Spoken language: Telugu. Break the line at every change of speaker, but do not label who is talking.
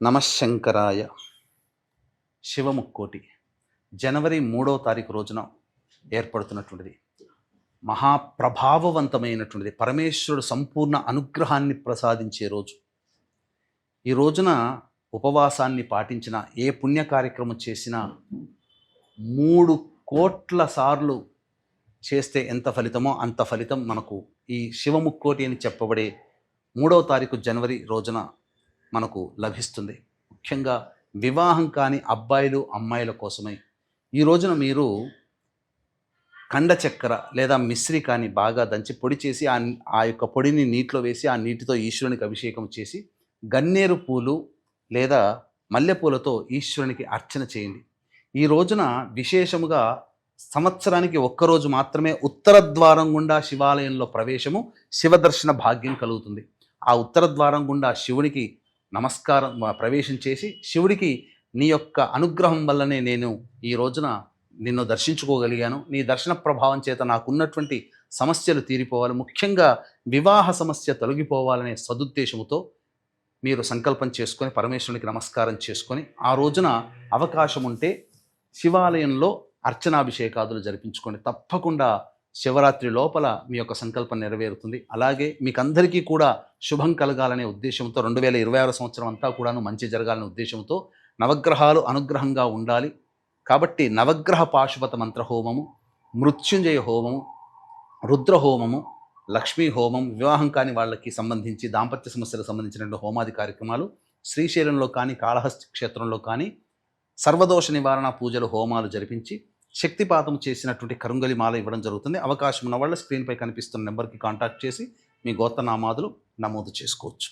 నమశంకరాయ. శివముక్కోటి జనవరి 3వ తారీఖు రోజున ఏర్పడుతున్నటువంటిది. మహాప్రభావవంతమైనటువంటిది. పరమేశ్వరుడు సంపూర్ణ అనుగ్రహాన్ని ప్రసాదించే రోజు. ఈ రోజున ఉపవాసాన్ని పాటించిన, ఏ పుణ్య కార్యక్రమం చేసినా 3 కోట్ల సార్లు చేస్తే ఎంత ఫలితమో అంత ఫలితం మనకు ఈ శివముక్కోటి అని చెప్పబడే 3వ తారీఖు జనవరి రోజున మనకు లభిస్తుంది. ముఖ్యంగా వివాహం కాని అబ్బాయిలు అమ్మాయిల కోసమై ఈ రోజున మీరు కండ చక్కెర లేదా మిశ్రి కానీ బాగా దంచి పొడి చేసి ఆ యొక్క పొడిని నీటిలో వేసి ఆ నీటితో ఈశ్వరునికి అభిషేకం చేసి గన్నేరు పూలు లేదా మల్లెపూలతో ఈశ్వరునికి అర్చన చేయండి. ఈ రోజున విశేషముగా సంవత్సరానికి ఒక్కరోజు మాత్రమే ఉత్తర ద్వారం గుండా శివాలయంలో ప్రవేశము, శివదర్శన భాగ్యం కలుగుతుంది. ఆ ఉత్తర ద్వారం గుండా శివునికి నమస్కారం ప్రవేశం చేసి, శివుడికి నీ యొక్క అనుగ్రహం వల్లనే నేను ఈ రోజున నిన్ను దర్శించుకోగలిగాను, నీ దర్శన ప్రభావం చేత నాకున్నటువంటి సమస్యలు తీరిపోవాలి, ముఖ్యంగా వివాహ సమస్య తొలగిపోవాలనే సదుద్దేశముతో మీరు సంకల్పం చేసుకొని పరమేశ్వరునికి నమస్కారం చేసుకొని ఆ రోజున అవకాశం ఉంటే శివాలయంలో అర్చనాభిషేకాదులు జరిపించుకోండి. తప్పకుండా శివరాత్రి లోపల మీ యొక్క సంకల్పం నెరవేరుతుంది. అలాగే మీకందరికీ కూడా శుభం కలగాలనే ఉద్దేశంతో 2026 సంవత్సరం అంతా కూడాను మంచి జరగాలనే ఉద్దేశంతో నవగ్రహాలు అనుగ్రహంగా ఉండాలి కాబట్టి నవగ్రహ పాశుపత మంత్ర హోమము, మృత్యుంజయ హోమము, రుద్ర హోమము, లక్ష్మీ హోమం, వివాహం కాని వాళ్ళకి సంబంధించి దాంపత్య సమస్యలకు సంబంధించినటువంటి హోమాది కార్యక్రమాలు శ్రీశైలంలో కానీ కాళహస్తి క్షేత్రంలో కానీ సర్వదోష నివారణ పూజలు హోమాలు జరిపించి శక్తిపాతం చేసినటువంటి కరుంగలి మాల ఇవ్వడం జరుగుతుంది. అవకాశం ఉన్న వాళ్ళు స్క్రీన్పై కనిపిస్తున్న నెంబర్కి కాంటాక్ట్ చేసి మీ గోత్రనామాదులు నమోదు చేసుకోవచ్చు.